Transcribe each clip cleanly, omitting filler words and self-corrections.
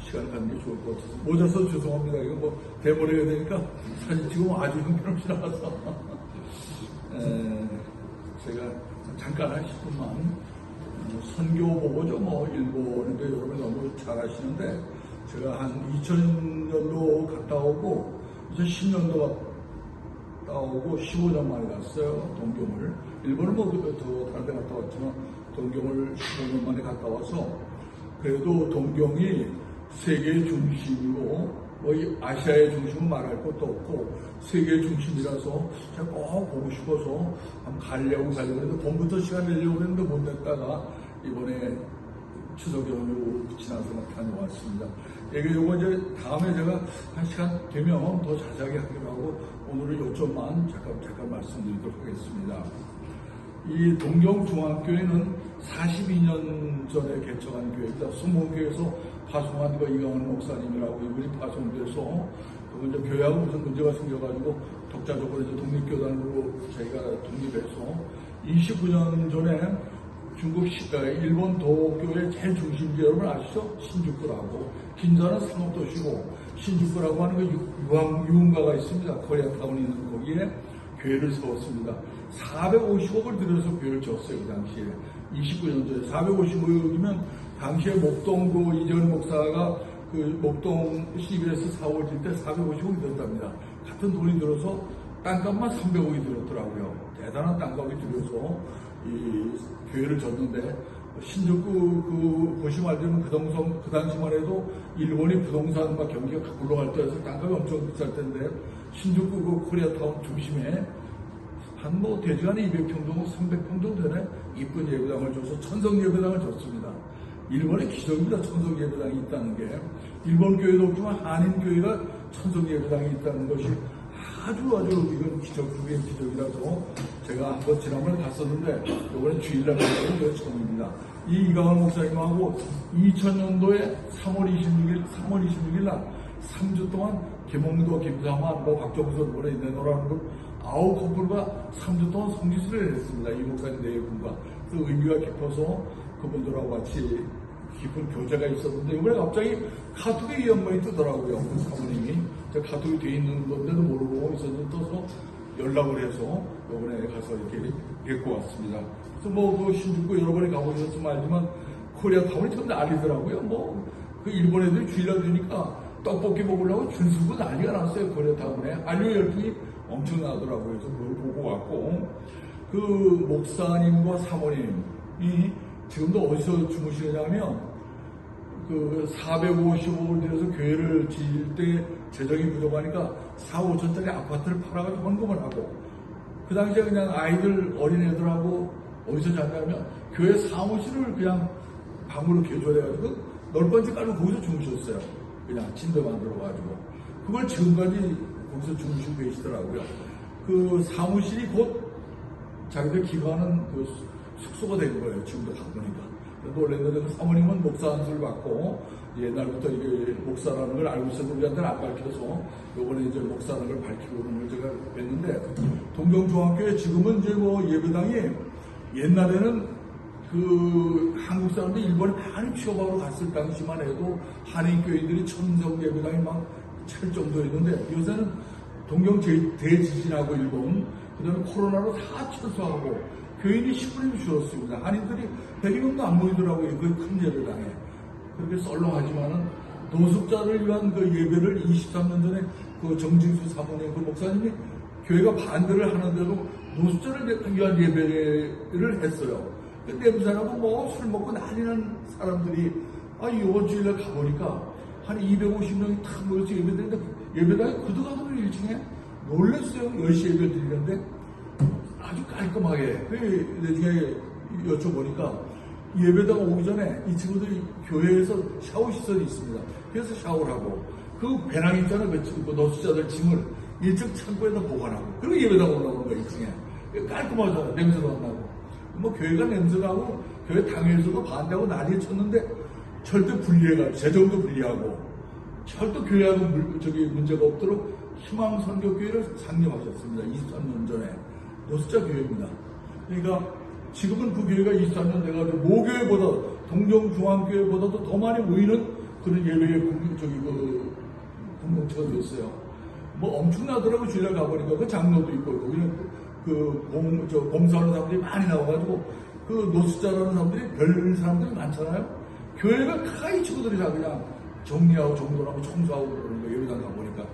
시간을 갖는 게 좋을 것 같아서 모자 써서 죄송합니다. 이거 뭐 대머리가 되니까 사진 찍으면 아주 형편없이 나와서 제가 잠깐 한 10분만 선교 보고죠. 뭐 일본인데 여러분이 너무 잘 아시는데 제가 한 2000년도 갔다 오고 2010년도 갔다 오고 15년 만에 갔어요. 동경을. 일본은 뭐 더 다른 데 갔다 왔지만 동경을 15년 만에 갔다 와서 그래도 동경이 세계의 중심이고 뭐 아시아의 중심은 말할 것도 없고 세계의 중심이라서 제가 꼭 보고 싶어서 한번 가려고 했는데 봄부터 시간 내려고 했는데 못 냈다가 이번에 추석 연휴 지나서 막 다녀왔습니다. 요거 이제 다음에 제가 한 시간 되면 더 자세하게 하기로 하고 오늘은 요점만 잠깐 말씀드리도록 하겠습니다. 이 동경중앙교회는 42년 전에 개척한 교회입니다. 수목교회에서 파송한 거 이강원 목사님이라고 이분이 파송돼서 그건 이제 교회하고 무슨 문제가 생겨가지고 독자적으로 이제 독립교단으로 저희가 독립해서 29년 전에 일본 도교의 제일 중심지 여러분 아시죠? 신주쿠라고 긴자는 상업도시고 신주쿠라고 하는 그 유흥가가 있습니다. 코리아타운이 있는 거기에 교회를 세웠습니다. 450억을 들여서 교회를 지었어요. 그 당시에 29년 전에 450억이면 당시에 목동 그 이재원 목사가 그 목동 CBS 사업을 질 때 450억이 들었답니다. 같은 돈이 들어서 땅값만 300억이 들었더라고요. 대단한 땅값이 들어서 이 교회를 졌는데 신주쿠 그 보시면 알지만 그 당시만 해도 일본이 부동산 막 경기가 굴러갈 때여서 땅값이 엄청 비쌀 텐데 신주쿠 그 코리아타운 중심에 한 뭐 대지간 200평 정도 300평 정도 되네 이쁜 예배당을 줘서 천성 예배당을 줬습니다. 일본의 기적입니다. 천성 예배당이 있다는 게 일본 교회도 없지만 한인 교회가 천성 예배당이 있다는 것이 아주 이건 기적 중의 기적이라서 제가 한번 지난번에 갔었는데 이번에 주일날 가는 게 처음입니다. 이 이강원 목사님하고 2000년도에 3월 26일 날 3주 동안 김홍도, 김사만, 박정수 이번에 내놓으라는 걸 9커플과 3주 동안 성지순례를 했습니다. 이 목사님 네 분과 그 의미가 깊어서 그분들하고 같이 깊은 교제가 있었는데 이번에 갑자기 카톡에 이 양반이 뜨더라고요. 그 사모님이 제가 카톡이 돼 있는 건데도 모르고 있었는데 떠서 연락을 해서 이번에 가서 이렇게 뵙고 왔습니다. 그래서 뭐 그 신주쿠 여러 번에 가보셨으면 알지만 코리아타운이 참 난리더라고요. 뭐 그 일본 애들이 주일날 되니까 떡볶이 먹으려고 줄 서고 난리가 났어요. 코리아타운에 알료 열풍이 엄청나더라고요. 그래서 그걸 보고 왔고 그 목사님과 사모님이 지금도 어디서 주무시느냐면 그 450억을 들여서 교회를 지을 때 재정이 부족하니까 4, 5천짜리 아파트를 팔아가지고 헌금을 하고 그 당시에 그냥 아이들 어린애들하고 어디서 잤냐면 교회 사무실을 그냥 방으로 개조해가지고 넓은지 깔고 거기서 주무셨어요. 그냥 침대 만들어가지고 그걸 지금까지 거기서 주무시고 계시더라고요. 그 사무실이 곧 자기들 기거하는 그 숙소가 된 거예요. 지금도 가보니까. 놀랐는데 그 사모님은 목사 안수를 받고 옛날부터 이게 목사라는 걸 알고 있었는데 우리한테는 안 밝혀서 요번에 이제 목사라는 걸 밝히고는 걸 제가 뵀는데 동경중앙교회 지금은 이제 뭐 예배당이 옛날에는 그 한국 사람들이 일본에 많이 취업하러 갔을 당시만 해도 한인교인들이 천성 예배당이 막 찰 정도였는데 요새는 동경 대지진하고 일본 그다음에 코로나로 다 철수하고 교인이 10분의 1 줄었습니다. 한인들이 100명도 안 모이더라고요. 그 큰 예배당에. 그렇게 썰렁하지만은 노숙자를 위한 그 예배를 23년 전에 그 정진수 사모님 그 목사님이 교회가 반대를 하는데도 노숙자를 위한 예배를 했어요. 근데 냄새나고 뭐 술 먹고 난리는 사람들이 이번 주일날 가보니까 한 250명이 탁 모여서 예배드리는데 예배당이 그도가도 1층에 놀랬어요. 10시 예배 드리는데 아주 깔끔하게. 나중에 여쭤보니까 예배당 오기 전에 이 친구들이 교회에서 샤워 시설이 있습니다. 그래서 샤워를 하고 그 배낭 있잖아요. 그 노숙자들 짐을 1층 창고에다 보관하고 그리고 예배당 올라오는 거예요. 2층에. 깔끔하잖아요. 냄새도 안 나고. 뭐 교회가 냄새나고 교회 당회에서도 반대하고 난리 쳤는데 절대 분리해가지고 재정도 분리하고 절대 교회하고 문제가 없도록 희망선교교회를 창립하셨습니다. 23년 전에. 노숙자 교회입니다. 그러니까 지금은 그 교회가 23년 돼가지고 모교회보다 동경중앙교회보다도 더 많이 모이는 그런 예외의 공동체가 됐어요. 뭐 엄청나더라고. 주일날 가보니까 그 장로도 있고 거기는 봉사하는 사람들이 많이 나와가지고 그 노숙자라는 사람들이 별 사람들이 많잖아요. 교회가 가히 친구들이 다 그냥 정리하고 정돈하고 청소하고 그러는 거. 예배당 가보니까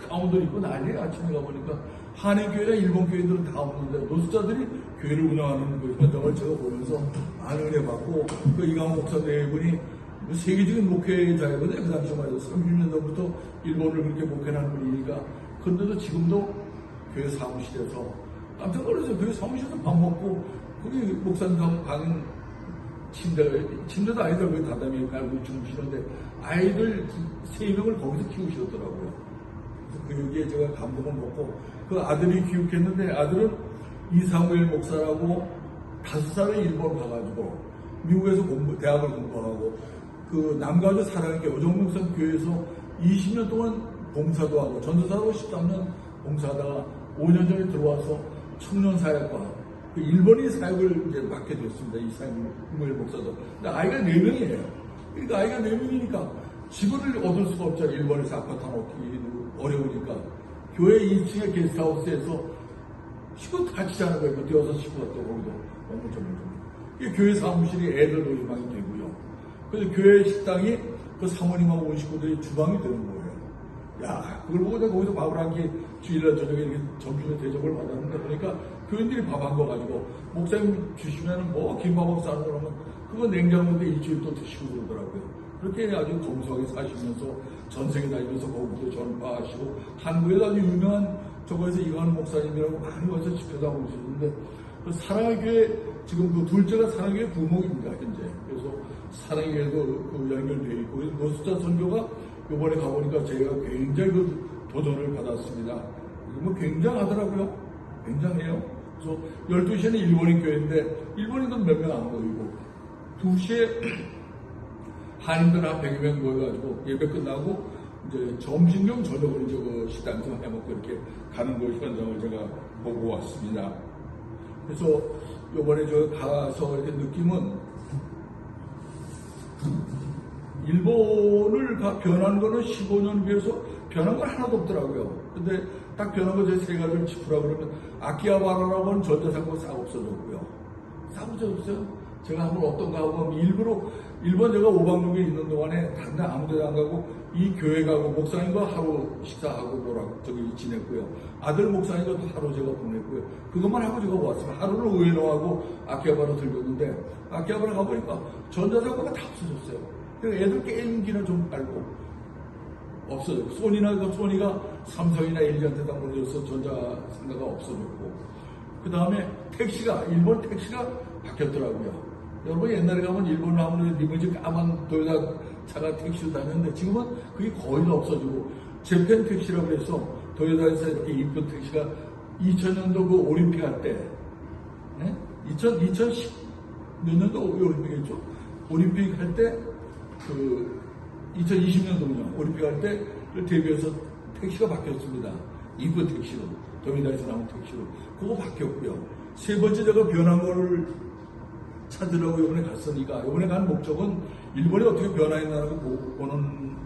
가운들 입고 난리야. 아침에 가보니까 한인교회나 일본교회들은 다 없는데 노숙자들이 교회를 운영하는 그 현장을 제가 보면서 많은 은혜 받고, 그 이강호 목사 네 분이 세계적인 목회자이거든요. 그 당시에 말이죠. 30년 전부터 일본을 그렇게 목회하는 분이니까. 그런데도 지금도 교회 사무실에서 깜짝 놀랐어요. 교회 사무실에서 밥 먹고 거기 목사님 방 침대도 아이들 거기 다다미에 깔고 주무시는데 아이들 3명을 거기서 키우시더라고요. 그래서 여기에 제가 감동을 먹고, 그 아들이 귀국했는데 아들은 이사무엘 목사라고 5살에 일본 가가지고 미국에서 대학을 공부하고 그 남가주 사랑의 오정목산 교회에서 20년 동안 봉사도 하고 전도사로 13년 봉사하다가 5년 전에 들어와서 청년사역과 그 일본인 사역을 이제 맡게 됐습니다. 이사무엘 목사도. 근데 아이가 4명이에요. 그러니까 아이가 4명이니까 집을 얻을 수가 없잖아요. 일본에서 아파트 하나 얻기 어려우니까. 교회 2층의 게스트하우스에서 식구 같이 자는 거예요. 그때 6 식구가 또 거기도 너무 좀. 교회 사무실이 애들 놀이방이 되고요. 그래서 교회 식당이 그 사모님하고 온 식구들이 주방이 되는 거예요. 야, 그걸 보고 내가 거기서 밥을 한 끼 주일날 저녁에 이렇게 점심에 대접을 받았는데, 보니까 교인들이 밥 한 거 가지고 목사님 주시면은 뭐 김밥하고 싸는 거라면 그거 냉장고에 일주일 또 드시고 그러더라고요. 그렇게 아주 검소하게 사시면서 전생에 다니면서 거기도 전파하시고, 한국에도 아주 유명한 저거에서 이강호 목사님이라고 많이 와서 집회도 하고 계시는데, 그 사랑의 교회, 지금 그 둘째가 사랑의 교회 부목입니다, 현재. 그래서 사랑의 교회도 그 연결되어 있고, 노숙자 선교가 이번에 가보니까 제가 굉장히 그 도전을 받았습니다. 뭐 굉장하더라고요. 굉장해요. 그래서 12시에는 일본인 교회인데, 일본인들은 몇 명 안 모이고, 2시에 한인들 한 100여 명 모여가지고 예배 끝나고 이제 점심용 저녁을 이제 그 식당에서 해먹고 이렇게 가는 그 현장을 제가 보고 왔습니다. 그래서 요번에 저 가서 이렇게 느낌은, 일본을 변한 거는 15년 비해서 변한 건 하나도 없더라고요. 근데 딱 변한 거 제 3가지를 짚으라고 그러면, 아키하바라라고 하는 전자상가 싹 없어졌고요. 싹 없어졌어요. 제가 한번 어떤가 하고 일부러 일본 제가 5박 6일 있는 동안에 단단 아무 데도 안 가고 이 교회 가고 목사님과 하루 식사하고 저기 지냈고요. 아들 목사님과 또 하루 제가 보냈고요. 그것만 하고 제가 왔으면 하루를 우에노하고 아키하바라 들렸는데, 아키하바라 가보니까 전자상가가 다 없어졌어요. 그래서 애들 게임기는 좀 팔고 없어요. 소니가 삼성이나 LG한테 다 몰려서 전자상가가 없어졌고, 그 다음에 택시가, 일본 택시가 바뀌었더라고요. 여러분 옛날에 가면 일본 하면 리무진 까만 도요타 차가 택시를 다녔는데, 지금은 그게 거의 다 없어지고 재팬 택시라고 해서 도요타에서 이렇게 이쁜 택시가 2000년도 그 올림픽 할 때, 2010 몇 년도 올림픽이었죠? 올림픽 할 때 그 2020년도군요. 올림픽 할 때 대비해서 택시가 바뀌었습니다. 이쁜 택시로, 도요타에서 나온 택시로 그거 바뀌었고요. 3번째 제가 변한 거를 찾으려고 이번에 갔으니까, 이번에 간 목적은 일본이 어떻게 변화했나를 보는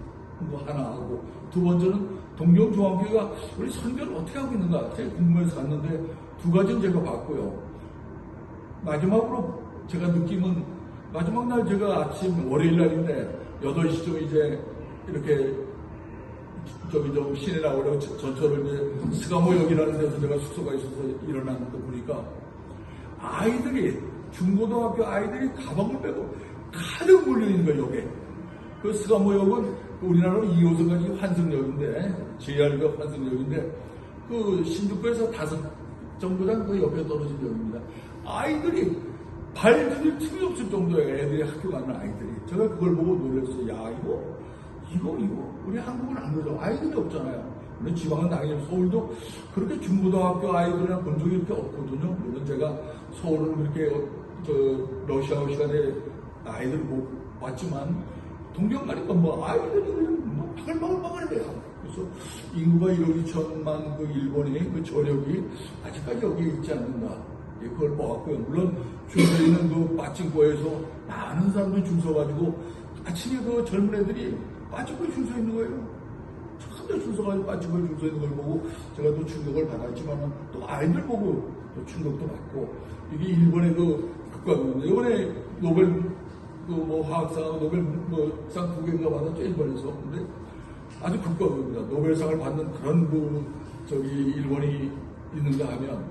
거 하나 하고, 2번째는 동경중앙교회가 우리 선교를 어떻게 하고 있는가 제가 궁금해서 갔는데 2가지는 제가 봤고요. 마지막으로 제가 느낌은, 마지막 날 제가 아침 월요일 날인데 8시쯤 이제 이렇게 좀 시내 나오려고 전철을 이제 스가모역이라는 데서 제가 숙소가 있어서 일어났는데 보니까 아이들이, 중고등학교 아이들이 가방을 빼고 가득 몰려있는 거예요, 역에. 그 스가모역은 우리나라로 2호선까지 환승역인데, JR역 환승역인데, 그 신주쿠에서 5 정거장 그 옆에 떨어진 역입니다. 아이들이 발 들일 틈이 없을 정도의 애들이 학교 가는 아이들이. 제가 그걸 보고 놀랐어요. 야, 이거 우리 한국은 안 그러죠. 아이들이 없잖아요. 물론 지방은 당연히 서울도 그렇게 중고등학교 아이들이나 본 적이 이렇게 없거든요. 물론 제가 서울은 그렇게 러시아 시간에 아이들 못 봤지만, 동경 가니까 뭐 아이들이 뭐 바글바글해요. 그래서 인구가 1억 2천만 그 일본의 그 저력이 아직까지 여기에 있지 않는가. 그걸 보았고요. 물론 줄서 있는 그 빠찡코에서 많은 사람들이 줄 서가지고 아침에 그 젊은 애들이 빠지고 줄 서 있는 거예요. 처음에 줄 서가지고 빠지고 줄 서 있는 걸 보고 제가 또 충격을 받았지만 또 아이들 보고 또 충격도 받고 이게 일본의 그 국가입니다. 이번에 노벨 뭐 화학상 노벨 상 2개인가 받았죠 일본에서. 근데 아주 국가입니다. 노벨상을 받는 그런 저기 일본이 있는가 하면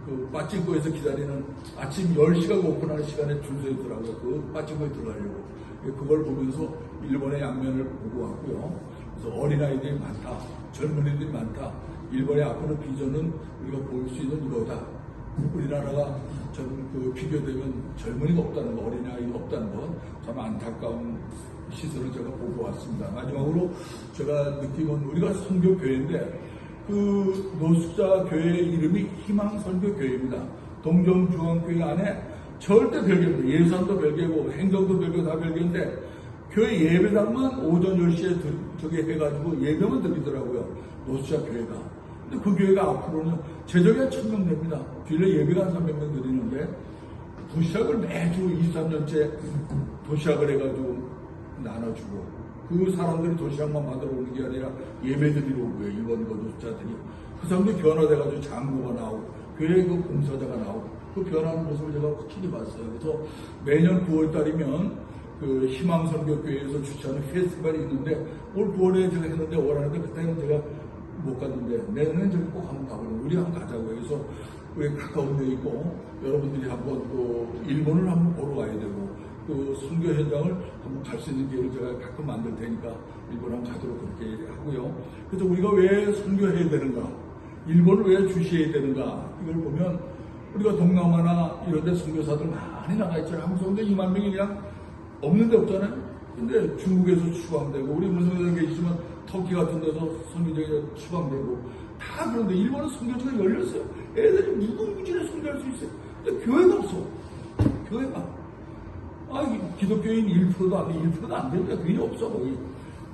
그 빠찡코에서 기다리는 아침 10시가 오픈하는 시간에 줄 서 있더라고요. 그 빠찡코에 들어가려고. 그걸 보면서 일본의 양면을 보고 왔고요. 그래서 어린아이들이 많다. 젊은이들이 많다. 일본의 앞으로 비전은 우리가 볼 수 있는 이거다. 우리나라가 비교되면 젊은이가 없다는 거, 어린아이가 없다는 건 참 안타까운 시선을 제가 보고 왔습니다. 마지막으로 제가 느낌은 우리가 선교교회인데 그 노숙자 교회 이름이 희망선교교회입니다. 동정중앙교회 안에 절대 별개입니다. 예산도 별개고 행정도 별개고 다 별개인데 교회 예배당만 오전 10시에 저기 해가지고 예배만 드리더라고요. 노숙자 교회가. 근데 그 교회가 앞으로는 재정이 한 1000명 됩니다. 주일에 예배가 한 300명 드리는데 도시락을 매주 23년째 도시락을 해가지고 나눠주고 그 사람들이 도시락만 받으러 오는 게 아니라 예배 드리러 오고요. 일본 노숙자들이. 그 사람들이 변화돼가지고 장로가 나오고 교회 그 봉사자가 나오고 그 변하는 모습을 제가 확실히 봤어요. 그래서 매년 9월달이면 그 희망선교교회에서 주최하는 페스티벌이 있는데 올 9월에 제가 했는데 오라는데 그때는 제가 못 갔는데 내년에 저기 꼭 한번 가보려고 우리 한번 가자고요. 그래서 우리 가까운 데 있고 여러분들이 한번 또 일본을 한번 보러 가야 되고 또 선교 현장을 한번 갈 수 있는 기회를 제가 가끔 만들 테니까 일본 한번 가도록 그렇게 하고요. 그래서 우리가 왜 선교해야 되는가? 일본을 왜 주시해야 되는가? 이걸 보면 우리가 동남아나 이런 데 선교사들 많이 나가 있잖아요. 한국 선교 2만 명이 그냥 없는 데 없잖아요. 근데 중국에서 추방되고 우리 무슨 데 계시지만 터키 같은 데서 선교제가 추방되고 다 그런데 일본은 선교제가 열렸어요. 애들이 무궁무진하게 선교할 수 있어요. 근데 교회가 없어. 교회가. 기독교인 1%도 안 돼. 1%도 안 되니까 그게 없어, 거기.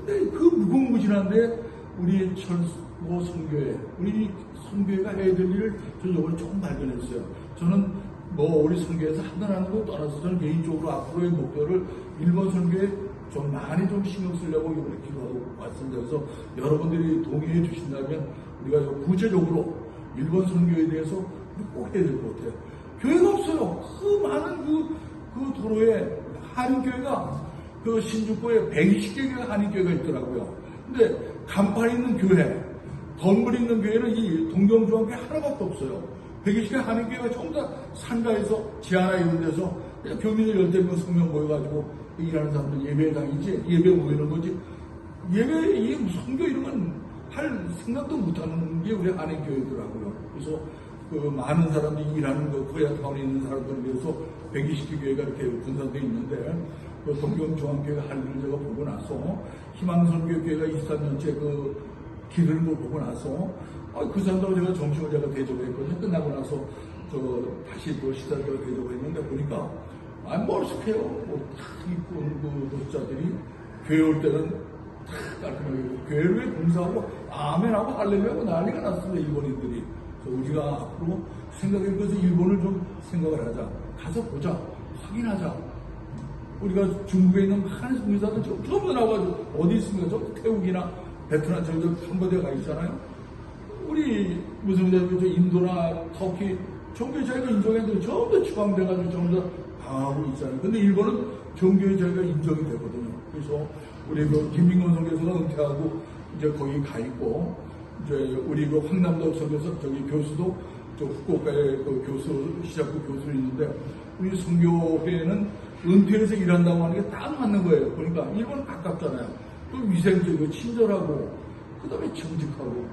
근데 그 무궁무진한데 우리 선교회, 우리 선교회가 해야 될 일을 저는 이번에 조금 발견했어요. 저는 우리 선교회에서 한다는 거 떠나서 저는 개인적으로 앞으로의 목표를 일본 선교회 좀 많이 좀 신경 쓰려고 이번에 기도하고 왔습니다. 그래서 여러분들이 동의해 주신다면 우리가 구체적으로 일본 선교에 대해서 꼭 해야 될 것 같아요. 교회가 없어요. 그 많은 그 도로에 한인교회가 그 신주쿠에 120개가 한인교회가 있더라고요. 근데 간판 있는 교회, 건물 있는 교회는 이 동정중앙교회 하나밖에 없어요. 120개 한인교회가 전부 다 산가에서 지하나 이런 데서 그냥 교민들 10명, 20명 모여가지고 일하는 사람들 예배당이지 예배 모이는 거지 예배 이 선교 이런 건 할 생각도 못하는 게 우리 한인교회더라고요. 그래서 그 많은 사람들이 일하는 그 코리아타운에 있는 사람들을 위해서 120개 교회가 이렇게 분산되어 있는데 그 동경중앙교회가 할 일을 제가 보고 나서 희망선교교회가 23년째 그 기르는 걸 보고 나서 그 사람들하고 제가 점심을 제가 대접을 했거든요. 끝나고 나서 다시 또 식사를 제가 대접을 했는데 보니까 머쓱해요. 탁 입고 온 그 노숙자들이 교회 올 때는 탁 깔끔하게 교회를 봉사하고 아멘하고 할렐루야하고 난리가 났습니다. 일본인들이. 그래서 우리가 앞으로 생각해보면서 일본을 좀 생각을 하자. 가서 보자. 확인하자. 우리가 중국에 있는 많은 선교사들 전부 나와가지고 어디 있습니까? 저 태국이나 베트남, 저 캄보디아 가 있잖아요. 우리 무슨 인도나 터키 종교의 자유가 인정했는데 전부 다 추방돼가지고 전부 다 당하고 있잖아요. 근데 일본은 종교의 자유가 인정이 되거든요. 그래서 우리 그 김민건 선교사가 은퇴하고 이제 거기 가 있고 이제 우리 그 황남도 선교사 저기 교수도 저 후쿠오카에 그 교수 시작부 교수로 있는데 우리 선교회는 은퇴해서 일한다고 하는 게 딱 맞는 거예요. 그러니까 일본은 가깝잖아요. 또 위생적이고 친절하고 그다음에 정직하고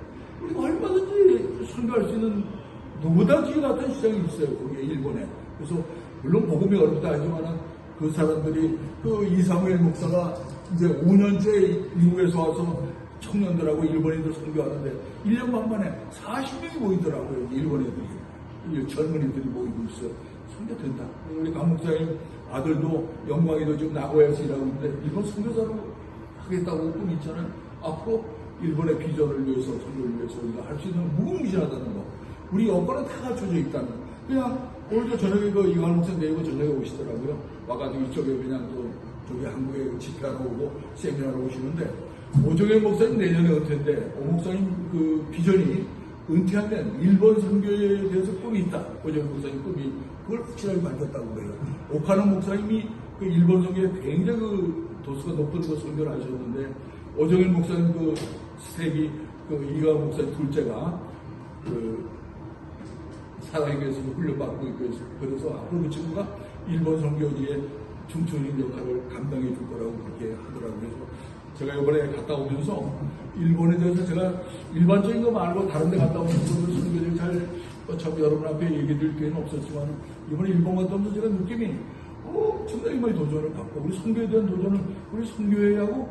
우리가 얼마든지 선교할 수 있는 노다지 같은 시장이 있어요. 거기에 일본에. 그래서 물론 복음이 어렵다 하지만은 그 사람들이 그 이사무엘 목사가 이제 5년째 미국에서 와서 청년들하고 일본인들 선교하는데 1년 반 만에 40명이 모이더라고요. 일본 애들이. 젊은이들이 모이고 있어요. 선교된다. 우리 강 목사님 아들도 영광이도 지금 나고야에서 일하고 있는데 일본 선교사로 하겠다고 꿈이 있잖아요. 앞으로 일본의 비전을 위해서 선교를 위해서 우리가 할 수 있는 무궁무진하다는 거. 우리 여건은 다 갖춰져 있다는 거. 그냥 오늘도 저녁에 그 이완 목사님 내리고 저녁에 오시더라고요. 와가지고 이쪽에 그냥 또 저기 한국에 집회하러 오고 세미나로 오시는데 오정현 목사님 내년에 은퇴인데 오 목사님 그 비전이 은퇴하면 일본 선교에 대해서 꿈이 있다. 오정현 목사님 꿈이 그걸 확실하게 밝혔다고 그래요. 오카노 목사님이 그 일본 선교에 굉장히 그 도수가 높은 그 선교를 하셨는데 오정현 목사님 그 스텝이 그 이가 목사님 둘째가 그 사랑에게서 훈련받고 있고 그래서 앞으로 그 친구가 일본 선교지에 중추적인 역할을 감당해 줄 거라고 그렇게 하더라고요. 그래서 제가 이번에 갔다 오면서 일본에 대해서 제가 일반적인 거 말고 다른 데 갔다 오면서 선교를 잘 참 여러분 앞에 얘기 드릴 기회는 없었지만 이번에 일본 갔다 오면서 제가 느낌이 엄청나게 많이 도전을 받고 우리 선교에 대한 도전을 우리 선교회하고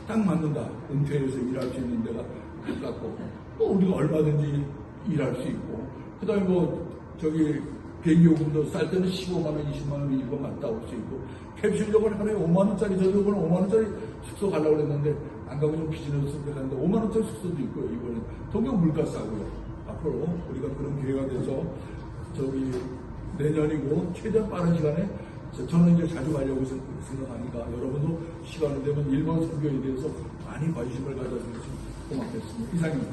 딱 맞는다. 은퇴해서 일할 수 있는 데가 가깝고 또 우리가 얼마든지 일할 수 있고 그 다음에 저기 비행기 요금도 쌀 때는 15만원, 20만원 일본 갔다 올 수 있고 캡슐력은 하루에 5만원짜리 저도 이번에 5만원짜리 숙소 가려고 그랬는데 안 가고 좀 비즈니스를 갔는데 5만원짜리 숙소도 있고요. 이번에 동경 물가 싸고요. 앞으로 우리가 그런 기회가 돼서 저기 내년이고 최대한 빠른 시간에 저는 이제 자주 가려고 생각하니까 여러분도 시간이 되면 일본 선교에 대해서 많이 관심을 가져주시면 고맙겠습니다. 이상입니다.